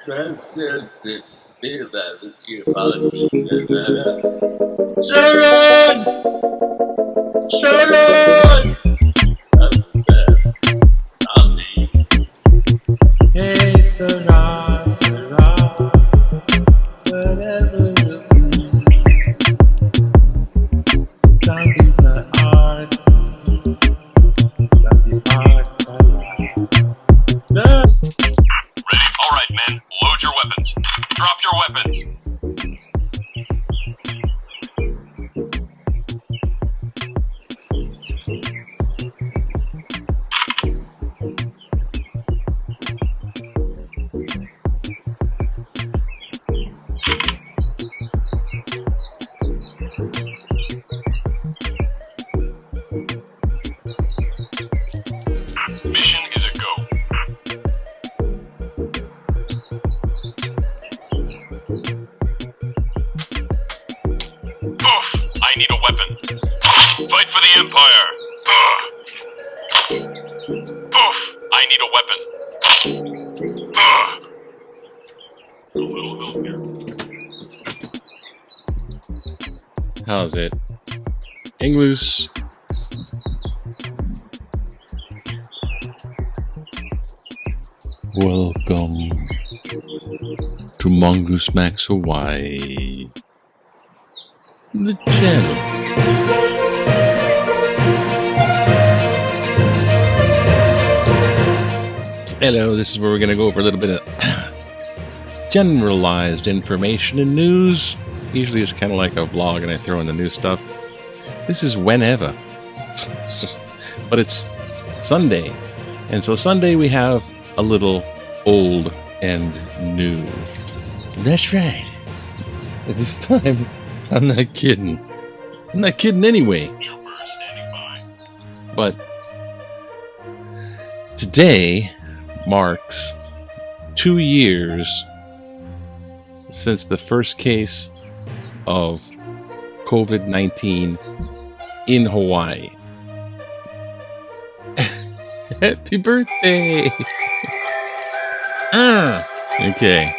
That's it. Sharon! Sharon! Hey, Sarah, Sarah, whatever will do. Zombies are arts to see. Zombie art collapse. Ready? Alright, men. Load your weapons. Drop your weapons. Mission is a go. Oof! I need a weapon. Fight for the Empire. Oof! I need a weapon. A little help here. How's it? English. Welcome to Mongoose Max Hawaii, the channel. Hello, this is where we're going to go over a little bit of generalized information and news. Usually it's kind of like a vlog and I throw in the new stuff. This is WHENevah. But it's Sunday. And so Sunday we have a little old and new. That's right. At this time, I'm not kidding. I'm not kidding anyway. But today marks 2 years since the first case of COVID-19 in Hawaii. Happy birthday! Okay.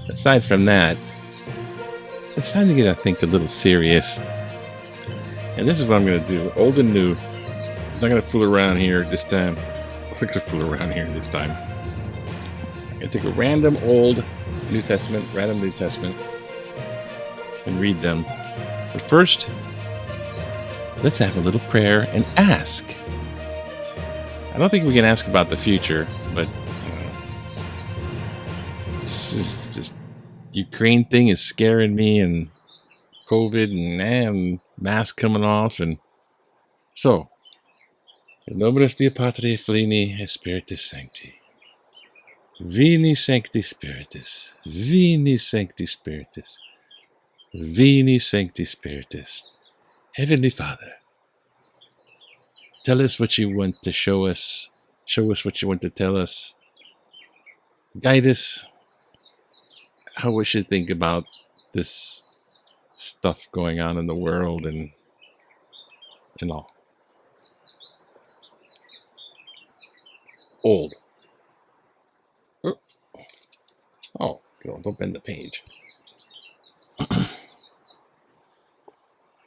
Aside from that, it's time to get, I think, a little serious. And this is what I'm going to do. Old and new. I'm not going to fool around here this time. I'm not going to fool around here this time. I'm going to take a random Old New Testament, random New Testament, and read them. But first, let's have a little prayer and ask. I don't think we can ask about the future, but this is just Ukraine thing is scaring me, and COVID and mask coming off, and so in nominus Dei Patri Filii et Spiritus Sancti. Veni Sancti Spiritus. Veni Sancti Spiritus. Veni Sancti Spiritus. Heavenly Father, tell us what you want to show us. Show us what you want to tell us. Guide us how we should think about this stuff going on in the world and all. Old. Oh, don't bend the page.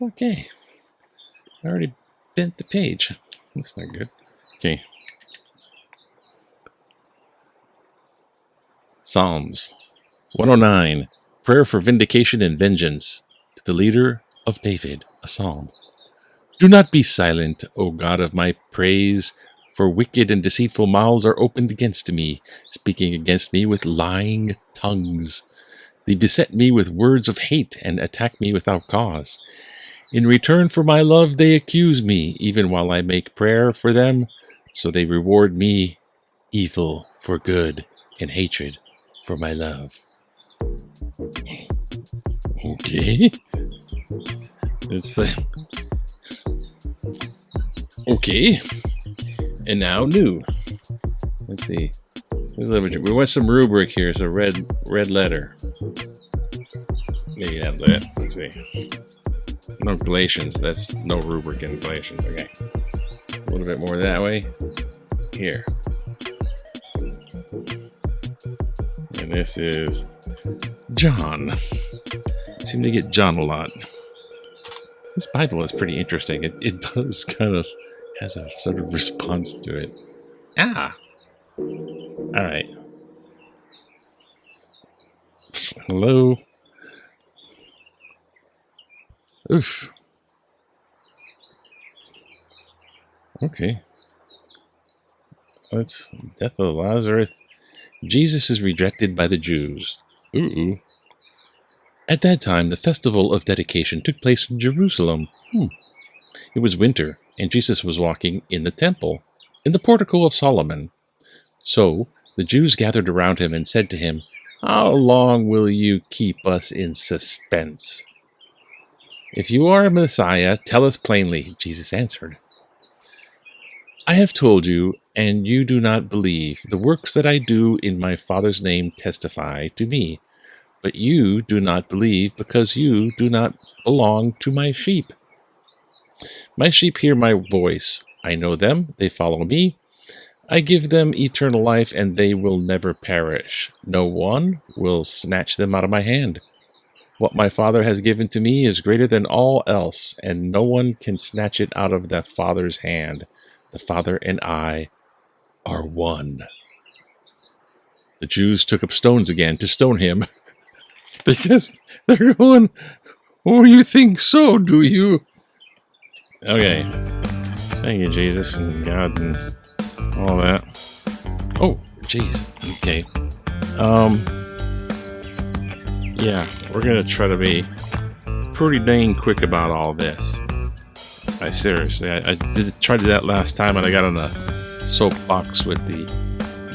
Okay. I already bent the page. That's not good. Okay. Psalms 109. Prayer for vindication and vengeance. To the leader of David, a psalm. Do not be silent, O God of my praise, for wicked and deceitful mouths are opened against me, speaking against me with lying tongues. They beset me with words of hate and attack me without cause. In return for my love they accuse me, even while I make prayer for them, so they reward me evil for good and hatred for my love. Okay. Let's okay. And now new. Let's see. We want some rubric here, so red letter. Maybe not that. Let's see. No Galatians. That's no rubric in Galatians. Okay. A little bit more that way. Here. And this is John. I seem to get John a lot. This Bible is pretty interesting. It does kind of has a sort of response to it. Ah! Alright. Hello? Oof. Okay. Let's death of Lazarus. Jesus is rejected by the Jews. Ooh. At that time, the festival of dedication took place in Jerusalem. It was winter, and Jesus was walking in the temple, in the portico of Solomon. So the Jews gathered around him and said to him, "How long will you keep us in suspense? If you are a Messiah, tell us plainly." Jesus answered, "I have told you, and you do not believe. The works that I do in my Father's name testify to me. But you do not believe because you do not belong to my sheep. My sheep hear my voice. I know them, they follow me. I give them eternal life, and they will never perish. No one will snatch them out of my hand. What my Father has given to me is greater than all else, and no one can snatch it out of the Father's hand. The Father and I are one." The Jews took up stones again to stone him, because they're going, "Oh, you think so, do you?" Okay. Thank you, Jesus and God and all that. Oh, jeez. Okay. Yeah, we're gonna try to be pretty dang quick about all this. I seriously, I tried that last time, and I got on a soapbox with the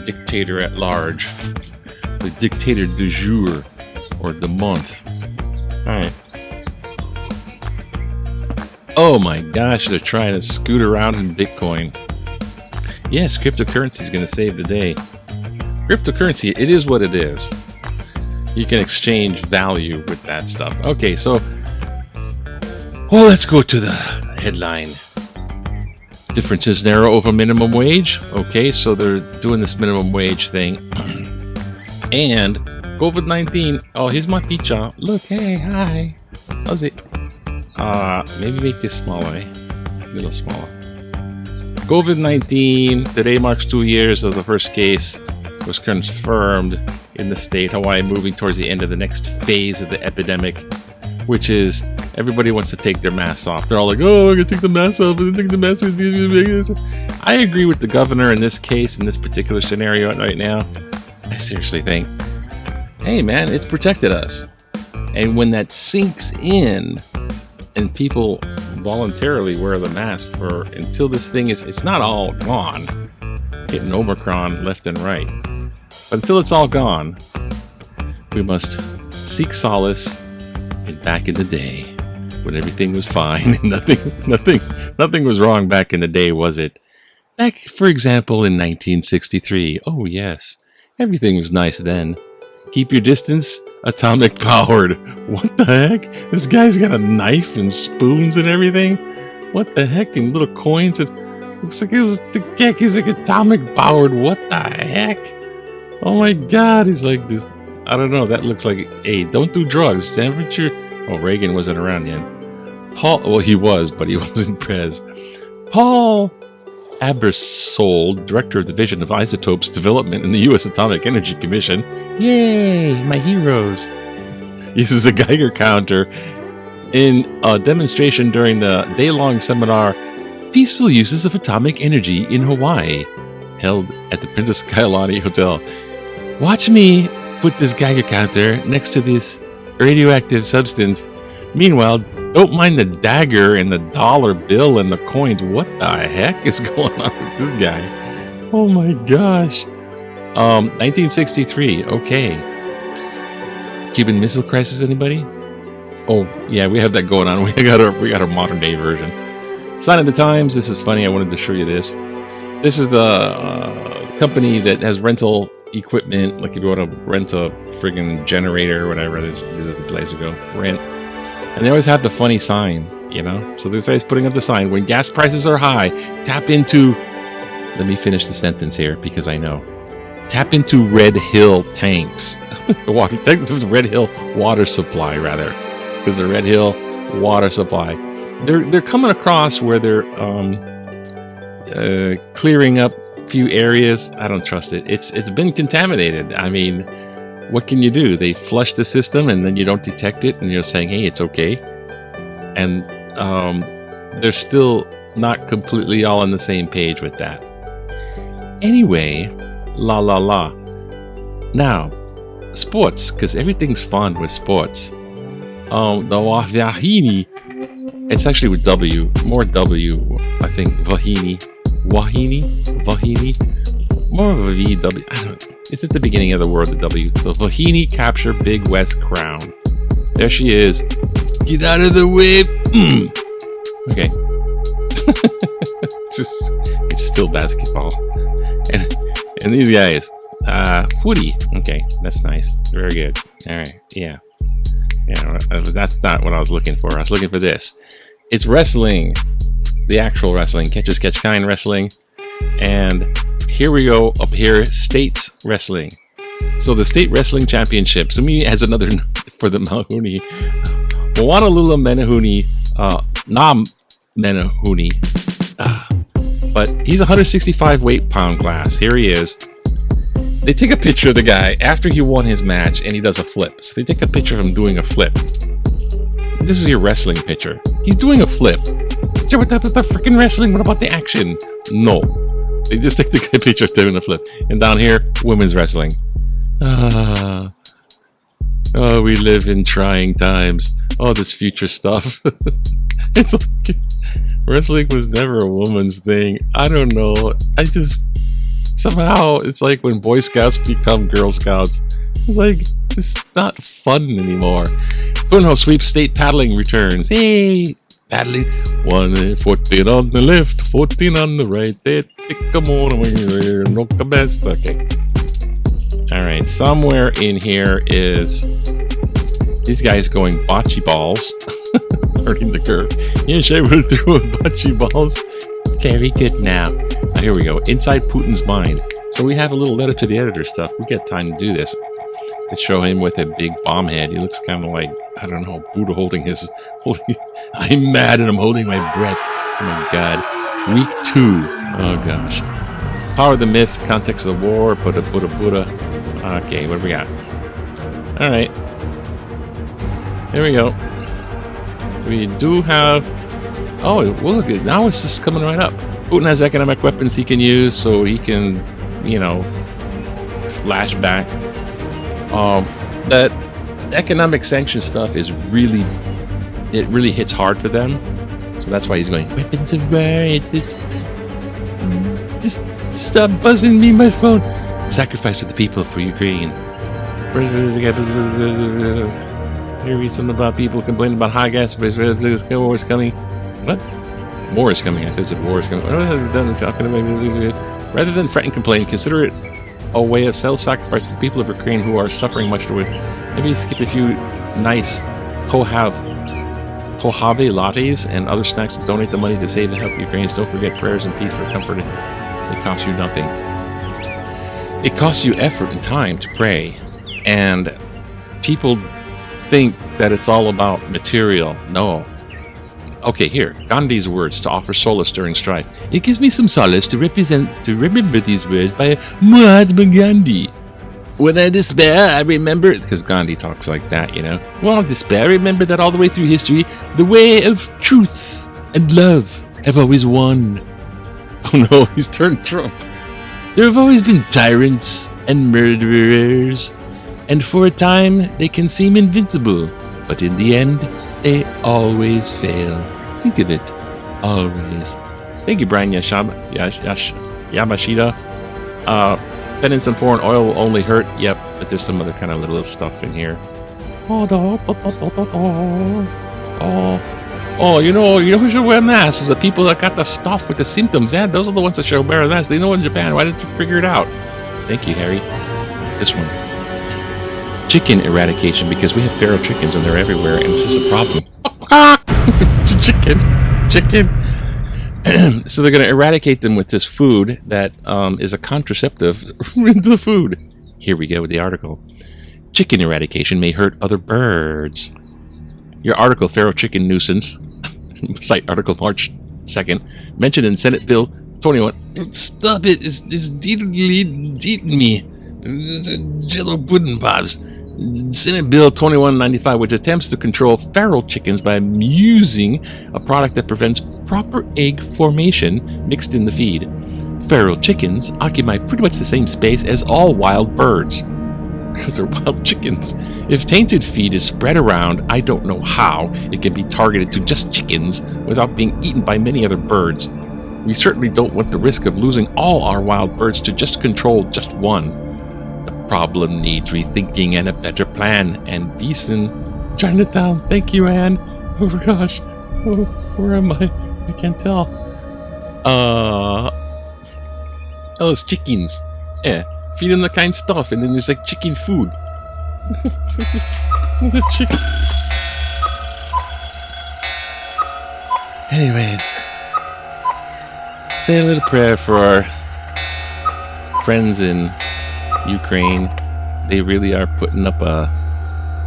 dictator at large, the dictator du jour, or the month. All right. Oh my gosh, they're trying to scoot around in Bitcoin. Yes, cryptocurrency is going to save the day. Cryptocurrency, it is what it is. You can exchange value with that stuff. Okay, so, well, let's go to the headline. Differences narrow over minimum wage. Okay, so they're doing this minimum wage thing. And COVID-19. Oh, here's my pizza. Look, hey, hi. How's it? Maybe make this smaller, eh? A little smaller. COVID-19. Today marks 2 years of the first case was confirmed in the state. Hawaii moving towards the end of the next phase of the epidemic, which is everybody wants to take their masks off. They're all like, "Oh, I'm gonna take the mask off. I'm gonna take the mask off." I agree with the governor in this case, in this particular scenario right now. I seriously think, hey man, it's protected us. And when that sinks in and people voluntarily wear the mask for until this thing is, it's not all gone, hitting Omicron left and right. But until it's all gone, we must seek solace in back in the day when everything was fine and nothing was wrong back in the day, was it? Back, for example, in 1963. Oh yes, everything was nice then. Keep your distance, atomic powered. What the heck? This guy's got a knife and spoons and everything. What the heck? And little coins. And looks like it was the heck. He's like atomic powered. What the heck? Oh my God. He's like this. I don't know. That looks like, hey, don't do drugs. Temperature. Oh, Reagan wasn't around yet. Well, he was, but he wasn't Prez. Paul Abersol, Director of Division of Isotopes Development in the U.S. Atomic Energy Commission. Yay, my heroes. Uses a Geiger counter in a demonstration during the day-long seminar, Peaceful Uses of Atomic Energy in Hawaii, held at the Princess Kailani Hotel. Watch me put this Geiger counter next to this radioactive substance. Meanwhile, don't mind the dagger and the dollar bill and the coins. What the heck is going on with this guy? Oh my gosh. 1963. Okay. Cuban Missile Crisis. Anybody? Oh yeah, we have that going on. We got a modern day version. Sign of the Times. This is funny. I wanted to show you this. This is the company that has rental equipment. Like if you want to rent a friggin' generator or whatever, this is the place to go rent. And they always have the funny sign, you know? So this guy's putting up the sign. When gas prices are high, tap into... Let me finish the sentence here because I know. Tap into Red Hill tanks. Water, technically, the Red Hill water supply, rather, because the Red Hill water supply. They're coming across where they're clearing up a few areas. I don't trust it. It's been contaminated. I mean, what can you do? They flush the system and then you don't detect it, and you're saying, hey, it's okay. And they're still not completely all on the same page with that. Anyway, la la la. Now, sports, because everything's fun with sports. The Wahini, it's actually with W, more W, I think. Wahini, more of a VW. I don't. It's at the beginning of the word, the W. So Wahini capture Big West crown. There she is. Get out of the way. Okay. It's still basketball. And these guys, footy. Okay, that's nice. Very good. All right. Yeah. That's not what I was looking for. I was looking for this. It's wrestling, the actual wrestling, catch as catch kind wrestling. And here we go up here, states wrestling. So the state wrestling championship. Sumi has another for the Mahuni. Moanalula Menahuni, Nam Menahuni. But he's 165 weight pound class. Here he is. They take a picture of the guy after he won his match and he does a flip. So they take a picture of him doing a flip. This is your wrestling picture. He's doing a flip. So what about the freaking wrestling? What about the action? No. They just take the picture of doing a flip. And down here, women's wrestling. Oh, we live in trying times. Oh, this future stuff. It's like wrestling was never a woman's thing. I don't know. I just somehow it's like when Boy Scouts become Girl Scouts. It's like it's not fun anymore. Punho sweep state paddling returns. Hey, paddling. 14 on the left, 14 on the right. Okay. All right. Somewhere in here is these guys going bocce balls. Learning the curve. Yes, I will throw bocce balls. Very good now. Now here we go. Inside Putin's mind. So we have a little letter to the editor stuff. We got time to do this. They show him with a big bomb head. He looks kind of like, I don't know, Buddha holding I'm mad and I'm holding my breath. Oh my God. Week 2. Oh gosh. Power of the myth, context of the war, Buddha. Okay, what do we got? All right. Here we go. We do have... Oh, well, look, now it's just coming right up. Putin has economic weapons he can use, so he can, flash back. That economic sanction stuff is really... It really hits hard for them. So that's why he's going, weapons of war, it's just stop buzzing me my phone. Sacrifice for the people for Ukraine. You read something about people complaining about high gas prices. War is coming. What? War is coming. I think it said war is coming. Rather than fret and complain, consider it a way of self-sacrifice to the people of Ukraine who are suffering much to it. Maybe skip a few nice Pohave lattes and other snacks to donate the money to save and help Ukrainians. Don't forget prayers and peace for comfort. It costs you nothing. It costs you effort and time to pray. And people think that it's all about material. No. Okay, here. Gandhi's words to offer solace during strife. It gives me some solace to remember these words by Mahatma Gandhi. When I despair, I remember... Because Gandhi talks like that, When I despair, I remember that all the way through history, the way of truth and love have always won. Oh no, he's turned Trump. There have always been tyrants and murderers, and for a time they can seem invincible, but in the end, they always fail. Think of it. Always. Thank you, Brian Yamashita. Dependence on foreign oil will only hurt. Yep, but there's some other kind of little stuff in here. Oh, you know who should wear masks? Is the people that got the stuff with the symptoms. Yeah, those are the ones that should wear masks. They know in Japan. Why didn't you figure it out? Thank you, Harry. This one. Chicken eradication, because we have feral chickens and they're everywhere, and this is a problem. It's a chicken. So they're going to eradicate them with this food that is a contraceptive into the food. Here we go with the article. chicken eradication may hurt other birds. Your article, Feral Chicken Nuisance, site article March 2nd, mentioned in Senate Bill 21. Stop it! It's eating me. Jello pudding pops. Senate Bill 2195, which attempts to control feral chickens by using a product that prevents proper egg formation mixed in the feed. Feral chickens occupy pretty much the same space as all wild birds, because they're wild chickens. If tainted feed is spread around, I don't know how it can be targeted to just chickens without being eaten by many other birds. We certainly don't want the risk of losing all our wild birds to just control just one. The problem needs rethinking and a better plan. And Beeson, Chinatown. Thank you, Anne. Oh my gosh. Oh, where am I? I can't tell. Oh, it's chickens. Yeah. Feed them the kind stuff, and then there's like chicken food. The chicken. Anyways, say a little prayer for our friends in Ukraine. They really are putting up a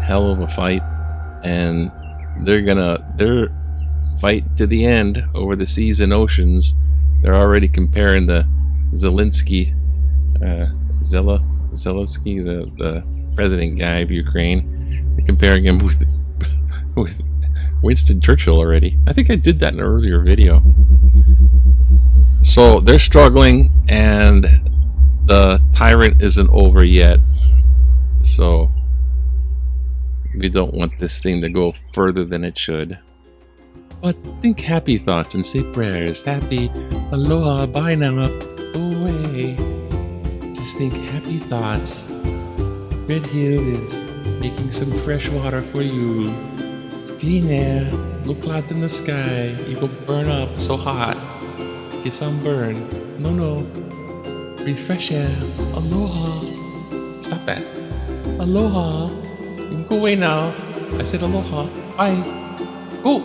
hell of a fight, and they're fight to the end over the seas and oceans. They're already comparing the Zelensky. Zelensky, the president guy of Ukraine, they're comparing him with Winston Churchill already. I think I did that in an earlier video. So they're struggling, and the tyrant isn't over yet. So we don't want this thing to go further than it should. But think happy thoughts and say prayers. Happy aloha, bye now, go away. Just think happy thoughts. Red Hill is making some fresh water for you. It's clean air, no clouds in the sky. You go burn up, so hot. Get sunburn. No. Breathe fresh air. Aloha. Stop that. Aloha. You can go away now. I said aloha. Bye. Go.